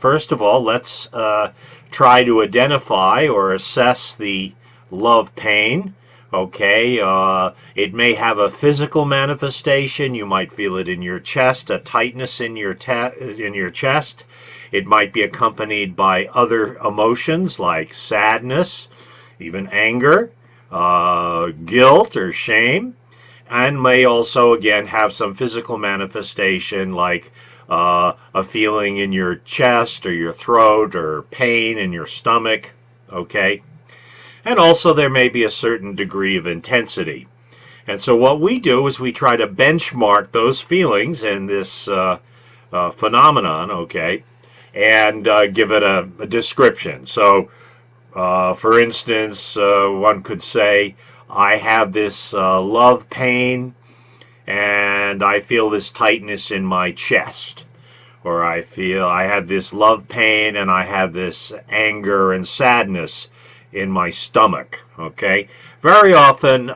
first of all, let's try to identify or assess the love pain. Okay, it may have a physical manifestation. You might feel it in your chest, a tightness in your chest. It might be accompanied by other emotions like sadness, even anger, guilt or shame, and may also again have some physical manifestation like a feeling in your chest or your throat or pain in your stomach. Okay. And also there may be a certain degree of intensity. And so what we do is we try to benchmark those feelings in this phenomenon, okay, and give it a description. So, for instance, one could say, I have this love pain, and I feel this tightness in my chest. Or I feel I have this love pain, and I have this anger and sadness in my stomach. Okay, very often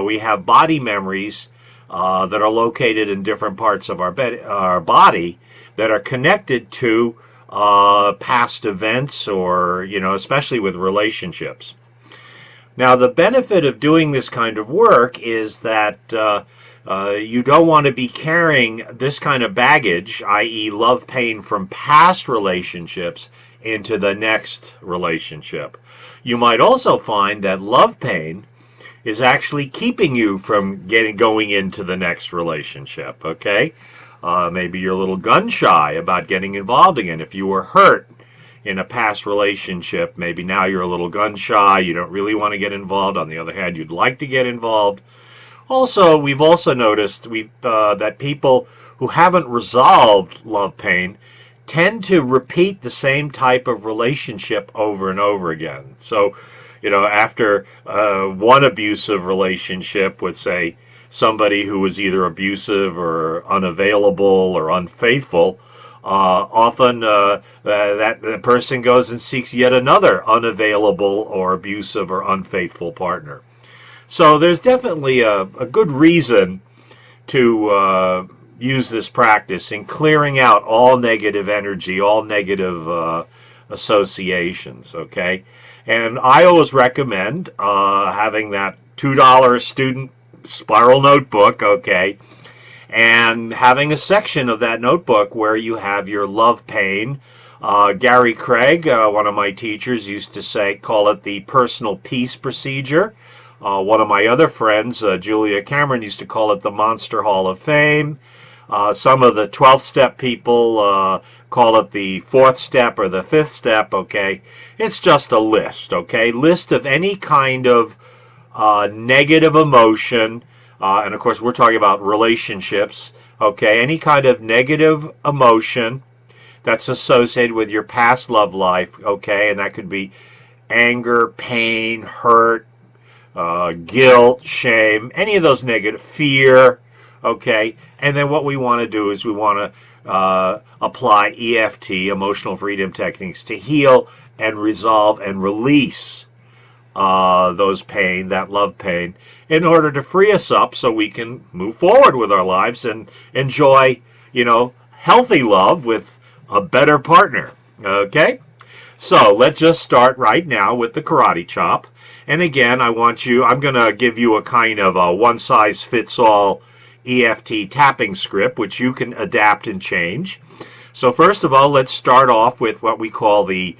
we have body memories that are located in different parts of our body that are connected to past events, or especially with relationships. Now, the benefit of doing this kind of work is that you don't want to be carrying this kind of baggage, i.e. love pain from past relationships, into the next relationship. You might also find that love pain is actually keeping you from going into the next relationship, okay? Maybe you're a little gun shy about getting involved again. If you were hurt in a past relationship, maybe now you're a little gun shy, you don't really want to get involved. On the other hand, you'd like to get involved. Also, we've also noticed that people who haven't resolved love pain tend to repeat the same type of relationship over and over again. So, after one abusive relationship with, say, somebody who was either abusive or unavailable or unfaithful, often that person goes and seeks yet another unavailable or abusive or unfaithful partner. So there's definitely a good reason to use this practice in clearing out all negative energy, all negative associations, okay? And I always recommend having that $2 student spiral notebook, okay, and having a section of that notebook where you have your love pain. Gary Craig, one of my teachers, used to call it the personal peace procedure. One of my other friends, Julia Cameron, used to call it the Monster Hall of Fame. Some of the 12th step people call it the 4th step or the 5th step, okay? It's just a list, okay? List of any kind of negative emotion, and of course we're talking about relationships, okay? Any kind of negative emotion that's associated with your past love life, okay? And that could be anger, pain, hurt, guilt, shame, any of those negative, fear, okay? And then what we want to do is we want to apply EFT, emotional freedom techniques, to heal and resolve and release those pain, that love pain, in order to free us up so we can move forward with our lives and enjoy, healthy love with a better partner, okay? So let's just start right now with the karate chop. And again, I'm going to give you a kind of a one-size-fits-all EFT tapping script, which you can adapt and change. So first of all, let's start off with what we call the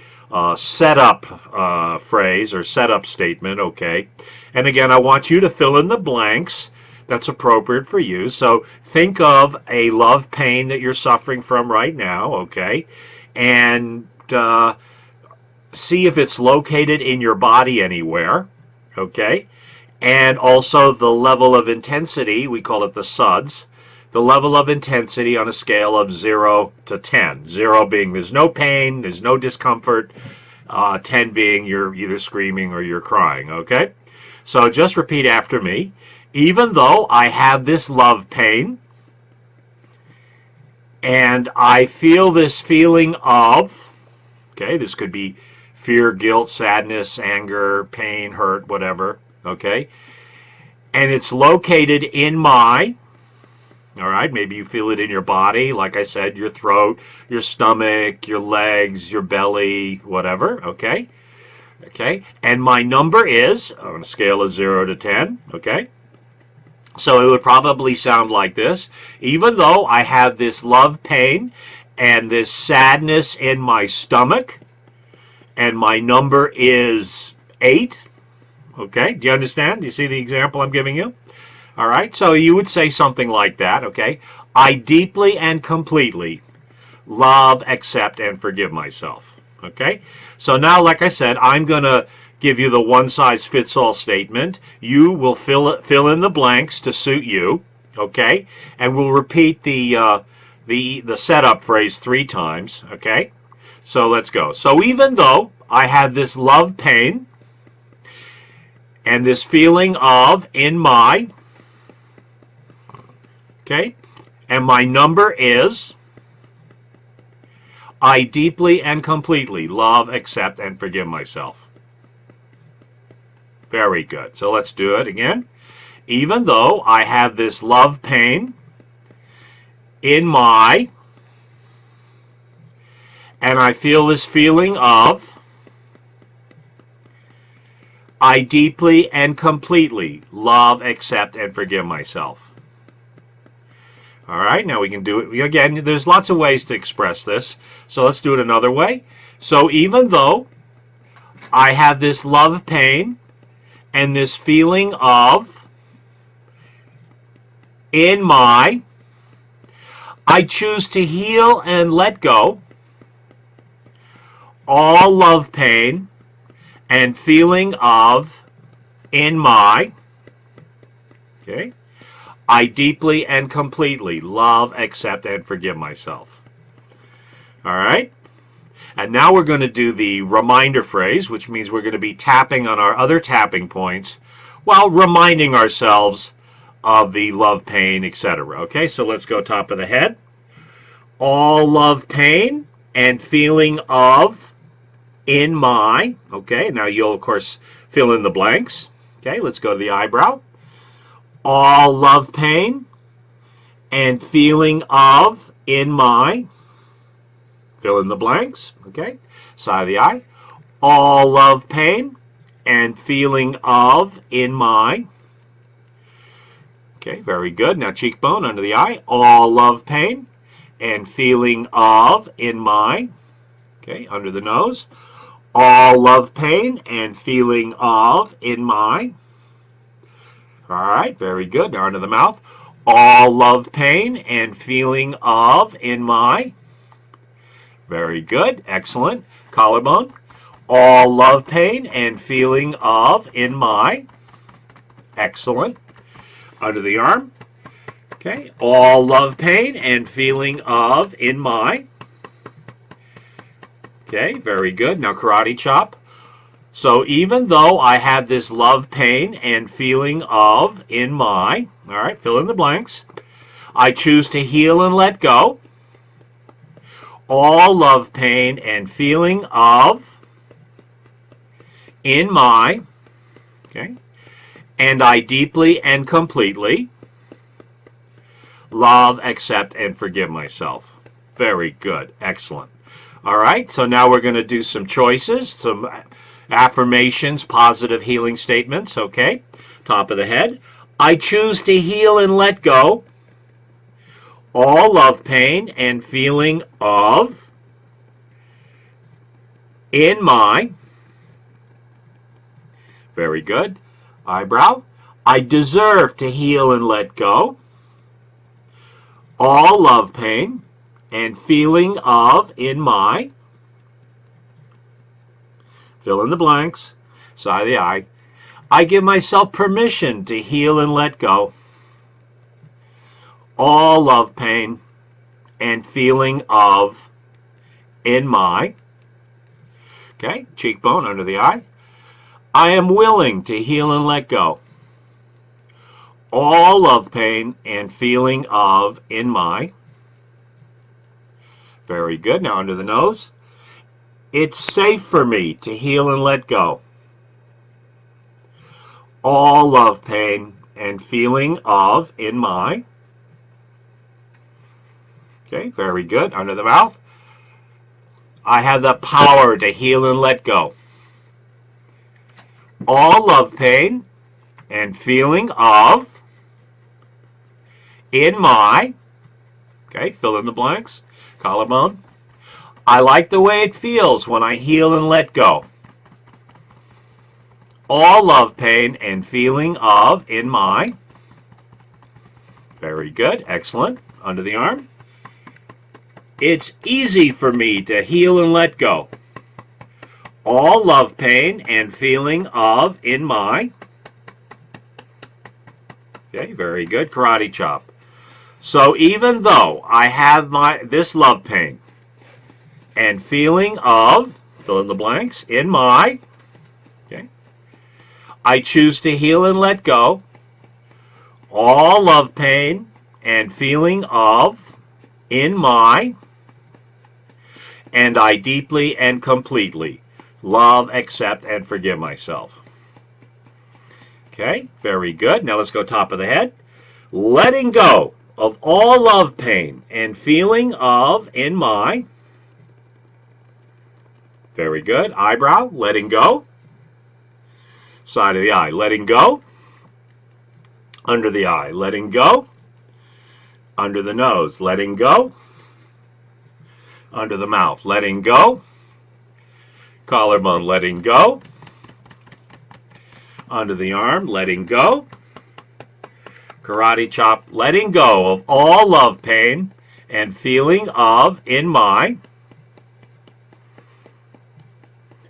setup phrase or setup statement, okay? And again, I want you to fill in the blanks that's appropriate for you. So think of a love pain that you're suffering from right now, okay? And see if it's located in your body anywhere, okay? And also the level of intensity, we call it the SUDS, the level of intensity on a scale of 0 to 10. 0 being there's no pain, there's no discomfort, 10 being you're either screaming or you're crying, okay? So just repeat after me. Even though I have this love pain, and I feel this feeling of, okay, this could be fear, guilt, sadness, anger, pain, hurt, whatever, okay? And it's located in my, All right, maybe you feel it in your body, like I said, your throat, your stomach, your legs, your belly, whatever, okay? Okay, and my number is, on a scale of 0 to 10, okay? So it would probably sound like this. Even though I have this love pain and this sadness in my stomach, and my number is 8, okay? Do you understand? Do you see the example I'm giving you? All right, so you would say something like that, okay? I deeply and completely love, accept, and forgive myself, okay? So now, like I said, I'm going to give you the one-size-fits-all statement. You will fill in the blanks to suit you, okay? And we'll repeat the setup phrase 3 times, okay? So let's go. So even though I have this love pain and this feeling of in my, okay, and my number is, I deeply and completely love, accept, and forgive myself. Very good. So let's do it again. Even though I have this love pain in my, and I feel this feeling of, I deeply and completely love, accept, and forgive myself. All right, now we can do it again. There's lots of ways to express this, so let's do it another way. So even though I have this love pain and this feeling of in my, I choose to heal and let go all love pain and feeling of in my, okay, I deeply and completely love, accept, and forgive myself. All right? And now we're going to do the reminder phrase, which means we're going to be tapping on our other tapping points while reminding ourselves of the love, pain, etc. Okay, so let's go top of the head. All love, pain, and feeling of in my. Okay, now you'll, of course, fill in the blanks. Okay, let's go to the eyebrow. All love, pain, and feeling of in my, fill in the blanks, okay, side of the eye. All love, pain, and feeling of in my, okay, very good. Now cheekbone under the eye. All love, pain, and feeling of in my, okay, under the nose. All love, pain, and feeling of in my. All right, very good. Now into the mouth. All love, pain, and feeling of in my. Very good. Excellent. Collarbone. All love, pain, and feeling of in my. Excellent. Under the arm. Okay. All love, pain, and feeling of in my. Okay. Very good. Now karate chop. So even though I have this love, pain, and feeling of in my, all right, fill in the blanks, I choose to heal and let go all love, pain, and feeling of in my, okay, and I deeply and completely love, accept, and forgive myself. Very good. Excellent. All right, so now we're going to do some choices, some affirmations, positive healing statements, okay? Top of the head. I choose to heal and let go all love, pain, and feeling of in my. Very good. Eyebrow. I deserve to heal and let go all love, pain, and feeling of in my. Fill in the blanks. Side of the eye. I give myself permission to heal and let go all love, pain, and feeling of in my. Okay, cheekbone under the eye. I am willing to heal and let go all love, pain, and feeling of in my. Very good. Now under the nose. It's safe for me to heal and let go all love, pain, and feeling of in my. Okay, very good. Under the mouth. I have the power to heal and let go all love, pain, and feeling of in my, okay, fill in the blanks, collarbone. I like the way it feels when I heal and let go all love, pain, and feeling of in my, very good, excellent, under the arm. It's easy for me to heal and let go all love, pain, and feeling of in my, okay, very good, karate chop. So even though I have this love, pain, and feeling of, fill in the blanks, in my, okay, I choose to heal and let go all love, pain, and feeling of in my, and I deeply and completely love, accept, and forgive myself. Okay, very good. Now let's go top of the head. Letting go of all love, pain, and feeling of in my, very good, eyebrow, letting go, side of the eye, letting go, under the eye, letting go, under the nose, letting go, under the mouth, letting go, collarbone, letting go, under the arm, letting go, karate chop, letting go of all love, pain, and feeling of in my,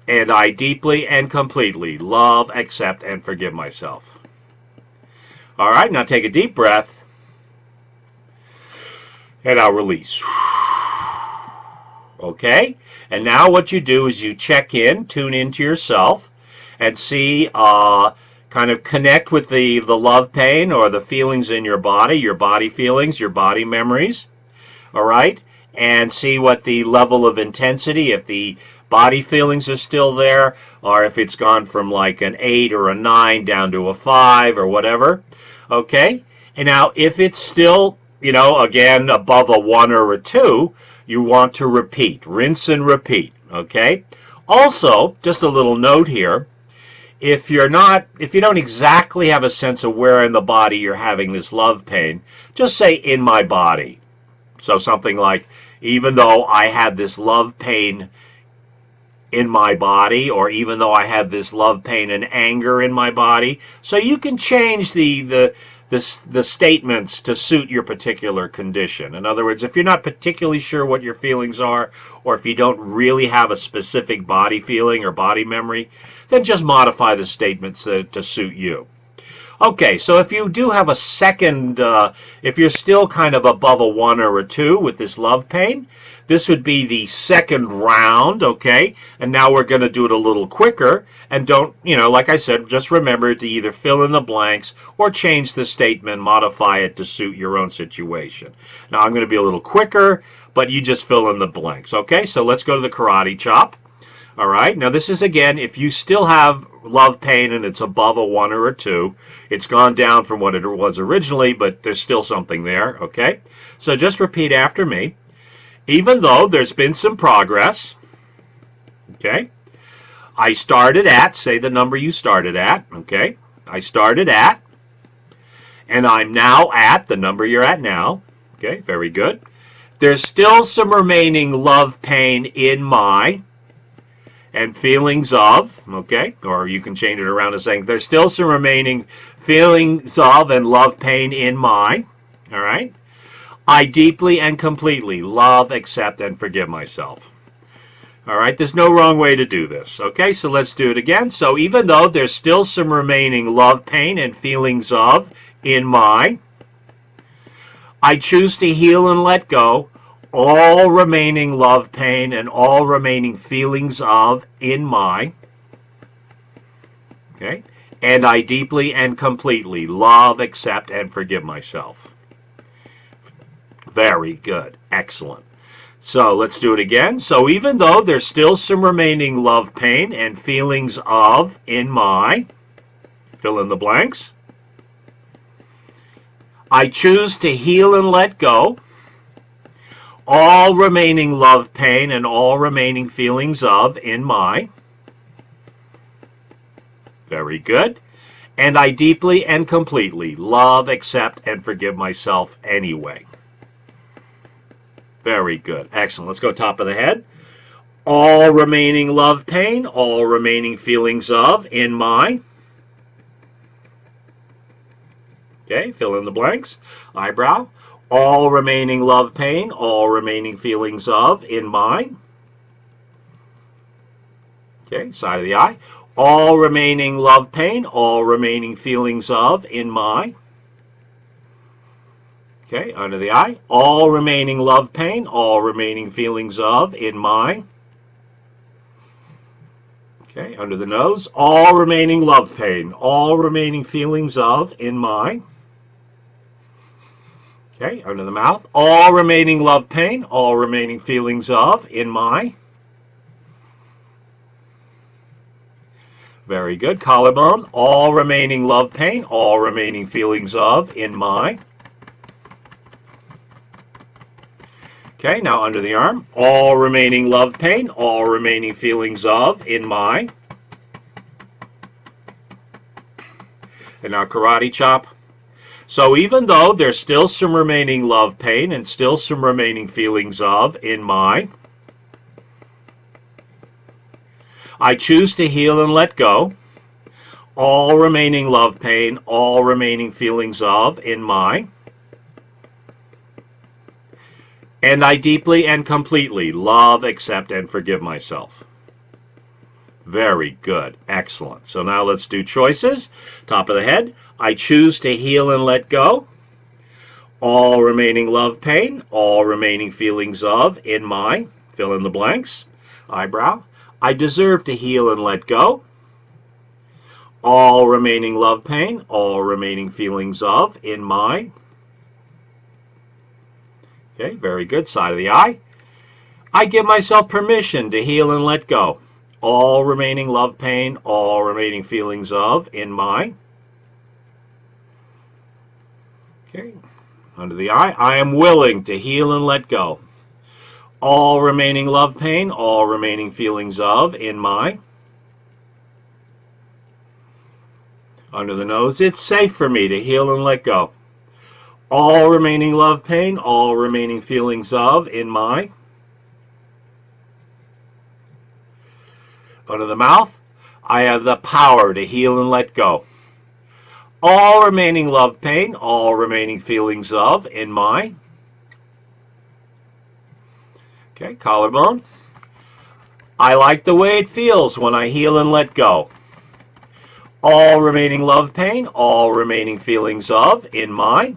and I deeply and completely love, accept, and forgive myself. All right, now take a deep breath, and I'll release. Okay, and now what you do is you check in, tune into yourself, and see, kind of connect with the love, pain, or the feelings in your body feelings, your body memories, all right, and see what the level of intensity, if the body feelings are still there, or if it's gone from like an 8 or a 9 down to a 5 or whatever, okay? And now if it's still, you know, again, above a 1 or a 2, you want to repeat, rinse and repeat, okay? Also, just a little note here, if you don't exactly have a sense of where in the body you're having this love, pain, just say in my body. So something like, even though I have this love, pain in my body, or even though I have this love, pain, and anger in my body. So you can change the statements to suit your particular condition. In other words, if you're not particularly sure what your feelings are, or if you don't really have a specific body feeling or body memory, then just modify the statements to suit you. Okay, so if you do have a second, if you're still kind of above a 1 or a 2 with this love, pain, this would be the second round, okay? And now we're going to do it a little quicker. And don't, you know, like I said, just remember to either fill in the blanks or change the statement, modify it to suit your own situation. Now I'm going to be a little quicker, but you just fill in the blanks, okay? So let's go to the karate chop. All right, now this is, again, if you still have love, pain, and it's above a 1 or a 2, it's gone down from what it was originally, but there's still something there, okay? So just repeat after me. Even though there's been some progress, okay? I started at, say the number you started at, okay? I started at, and I'm now at the number you're at now, okay? Very good. There's still some remaining love, pain in my, and feelings of, okay? Or you can change it around to saying there's still some remaining feelings of and love, pain in my, all right? I deeply and completely love, accept, and forgive myself. All right, there's no wrong way to do this. Okay, so let's do it again. So even though there's still some remaining love, pain, and feelings of in my, I choose to heal and let go all remaining love, pain, and all remaining feelings of in my, okay, and I deeply and completely love, accept, and forgive myself. Very good. Excellent. So let's do it again. So even though there's still some remaining love, pain, and feelings of in my, fill in the blanks, I choose to heal and let go all remaining love, pain, and all remaining feelings of in my. Very good. And I deeply and completely love, accept, and forgive myself anyway. Very good. Excellent. Let's go top of the head. All remaining love, pain, all remaining feelings of in my. Okay, fill in the blanks. Eyebrow. All remaining love, pain, all remaining feelings of in my. Okay, side of the eye. All remaining love, pain, all remaining feelings of in my. Okay, under the eye. All remaining love, pain, all remaining feelings of in my. Okay, under the nose. All remaining love, pain, all remaining feelings of in my. Okay, under the mouth. All remaining love, pain, all remaining feelings of in my. Very good. Collarbone. All remaining love, pain, all remaining feelings of in my. Okay, now under the arm. All remaining love, pain, all remaining feelings of in my. And now karate chop. So even though there's still some remaining love, pain, and still some remaining feelings of in my, I choose to heal and let go all remaining love, pain, all remaining feelings of in my, and I deeply and completely love, accept, and forgive myself. Very good. Excellent. So now let's do choices. Top of the head. I choose to heal and let go all remaining love, pain, all remaining feelings of in my, fill in the blanks. Eyebrow. I deserve to heal and let go all remaining love, pain, all remaining feelings of in my. Okay, very good. Side of the eye. I give myself permission to heal and let go all remaining love, pain, all remaining feelings of in my. Okay, under the eye. I am willing to heal and let go all remaining love, pain, all remaining feelings of in my. Under the nose. It's safe for me to heal and let go all remaining love, pain, all remaining feelings of in my. Under the mouth. I have the power to heal and let go all remaining love, pain, all remaining feelings of in my. Okay, collarbone. I like the way it feels when I heal and let go all remaining love, pain, all remaining feelings of in my.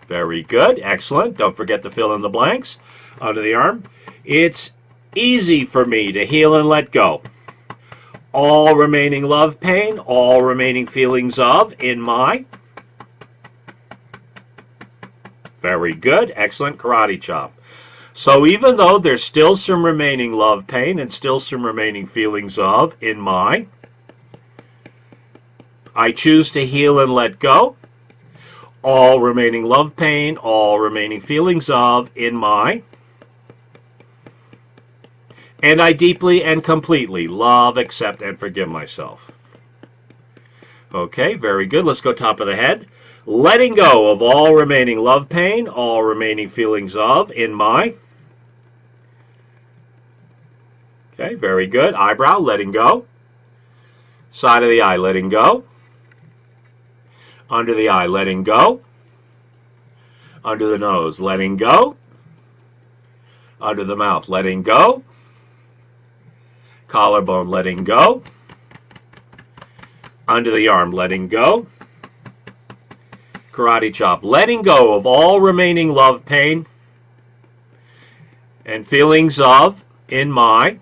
Very good. Excellent. Don't forget to fill in the blanks. Under the arm. It's easy for me to heal and let go all remaining love, pain, all remaining feelings of in my. Very good. Excellent. Karate chop. So even though there's still some remaining love, pain, and still some remaining feelings of in my, I choose to heal and let go all remaining love, pain, all remaining feelings of in my, and I deeply and completely love, accept, and forgive myself. Okay, very good. Let's go top of the head. Letting go of all remaining love, pain, all remaining feelings of in my. Okay, very good. Eyebrow, letting go. Side of the eye, letting go. Under the eye, letting go. Under the nose, letting go. Under the mouth, letting go. Collarbone, letting go. Under the arm, letting go. Karate chop, letting go of all remaining love, pain, and feelings of in my,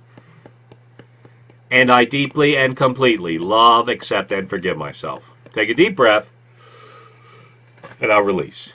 and I deeply and completely love, accept, and forgive myself. Take a deep breath, and I'll release.